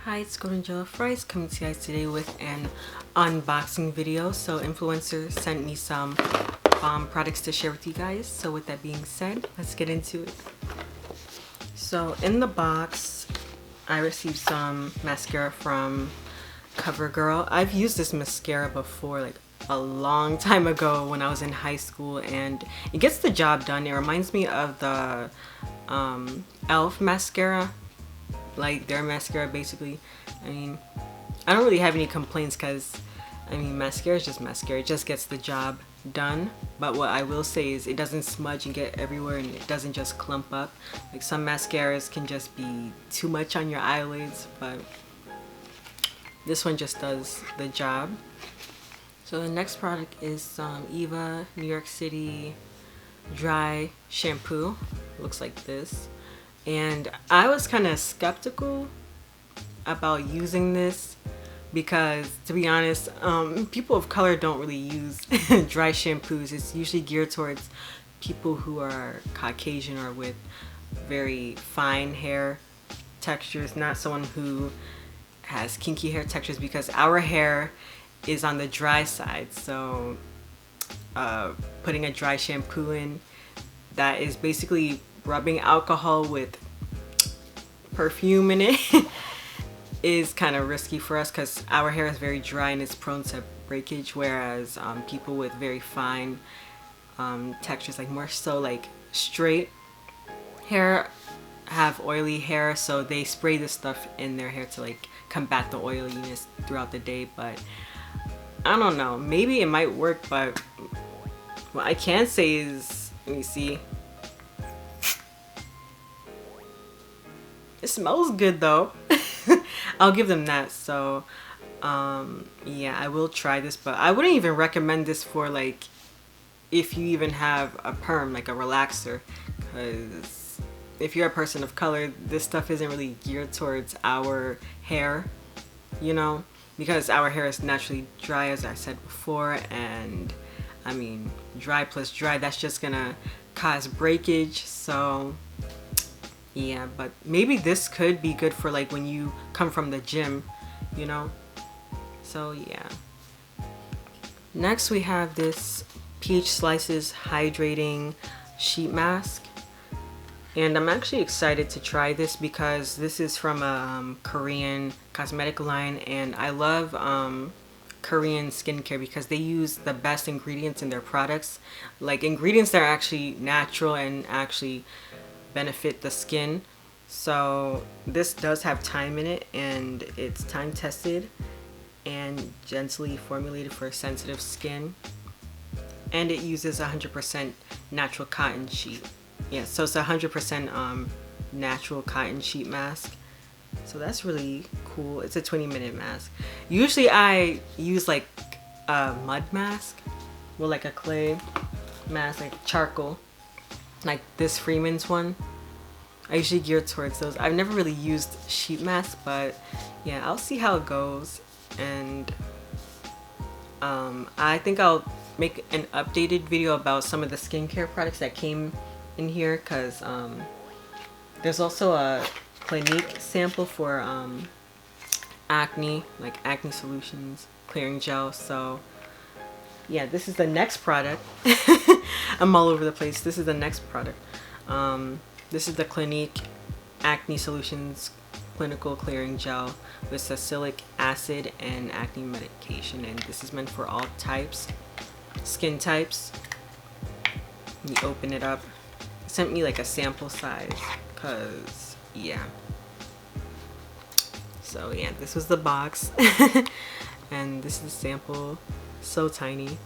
Hi, it's Golden Jello Fries coming to you guys today with an unboxing video. So Influencer sent me some products to share with you guys. So with that being said, let's get into it. So in the box, I received some mascara from CoverGirl. I've used this mascara before, like a long time ago when I was in high school, and it gets the job done. It reminds me of the e.l.f. mascara, like their mascara basically. I mean, I don't really have any complaints because I mean, mascara is just mascara. It just gets the job done. But what I will say is it doesn't smudge and get everywhere, and it doesn't just clump up. Like some mascaras can just be too much on your eyelids, but this one just does the job. So the next product is some Eva New York City dry shampoo. Looks like this. And I was kind of skeptical about using this because, to be honest, people of color don't really use dry shampoos. It's usually geared towards people who are Caucasian or with very fine hair textures, not someone who has kinky hair textures, because our hair is on the dry side. So putting a dry shampoo in that is basically rubbing alcohol with perfume in it is kind of risky for us because our hair is very dry and it's prone to breakage, whereas people with very fine textures, like more so like straight hair, have oily hair, so they spray this stuff in their hair to like combat the oiliness throughout the day. But I don't know, maybe it might work, but what I can say is, let me see, it smells good though. I'll give them that. So yeah, I will try this, but I wouldn't even recommend this for like if you even have a perm, like a relaxer, because if you're a person of color, this stuff isn't really geared towards our hair, you know, because our hair is naturally dry, as I said before. And I mean, dry plus dry, that's just gonna cause breakage. So yeah, but maybe this could be good for like when you come from the gym, you know. So yeah. Next we have this Peach Slices Hydrating Sheet Mask. And I'm actually excited to try this because this is from a Korean cosmetic line, and I love Korean skincare because they use the best ingredients in their products, like ingredients that are actually natural and actually benefit the skin. So this does have thyme in it, and it's time tested and gently formulated for sensitive skin, and it uses 100% natural cotton sheet. Yeah, so it's 100% natural cotton sheet mask. So that's really cool. It's a 20-minute mask. Usually I use like a mud mask, well, like a clay mask, like charcoal, like this Freeman's one. I usually gear towards those. I've never really used sheet mask, but yeah, I'll see how it goes. And I think I'll make an updated video about some of the skincare products that came in here, because there's also a Clinique sample for acne, like acne solutions, clearing gel. So yeah, this is the next product. I'm all over the place. This is the next product. This is the Clinique Acne Solutions Clinical Clearing Gel with salicylic acid and acne medication, and this is meant for all types, skin types. Let me open it up. It sent me like a sample size, cause yeah. So yeah, this was the box, and this is the sample. So tiny.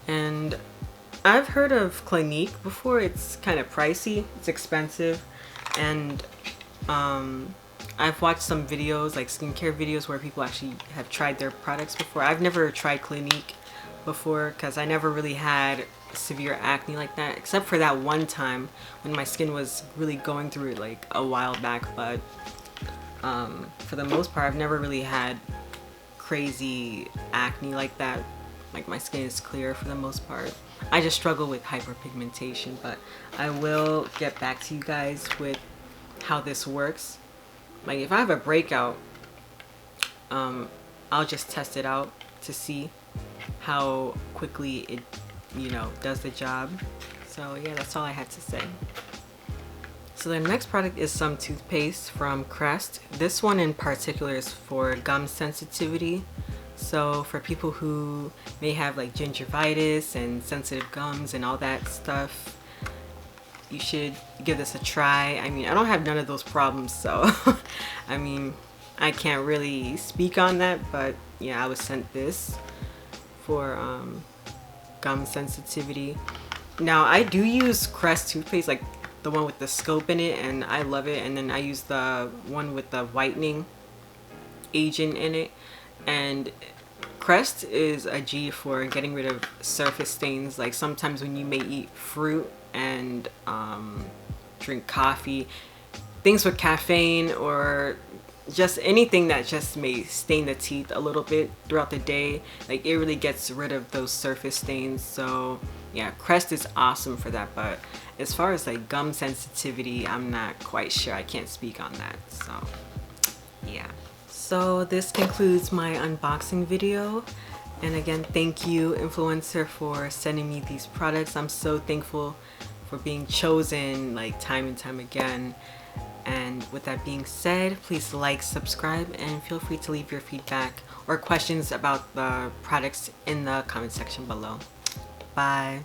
And I've heard of Clinique before. It's kind of pricey, it's expensive, and I've watched some videos, like skincare videos, where people actually have tried their products before. I've never tried Clinique before because I never really had severe acne like that, except for that one time when my skin was really going through it like a while back. But for the most part, I've never really had crazy acne like that. Like my skin is clear for the most part. I just struggle with hyperpigmentation, but I will get back to you guys with how this works. Like if I have a breakout, I'll just test it out to see how quickly it, you know, does the job. So yeah, that's all I had to say. So the next product is some toothpaste from Crest. This one in particular is for gum sensitivity. So for people who may have like gingivitis and sensitive gums and all that stuff, you should give this a try. I mean, I don't have none of those problems, so I mean, I can't really speak on that, but yeah, I was sent this for gum sensitivity. Now I do use Crest toothpaste, like the one with the scope in it, and I love it. And then I use the one with the whitening agent in it, and Crest is a G for getting rid of surface stains. Like sometimes when you may eat fruit and drink coffee, things with caffeine, or just anything that just may stain the teeth a little bit throughout the day, like it really gets rid of those surface stains. So yeah, Crest is awesome for that. But as far as like gum sensitivity, I'm not quite sure. I can't speak on that. So yeah. So this concludes my unboxing video. And again, thank you, Influencer, for sending me these products. I'm so thankful for being chosen like time and time again. And with that being said, please like, subscribe, and feel free to leave your feedback or questions about the products in the comment section below. Bye.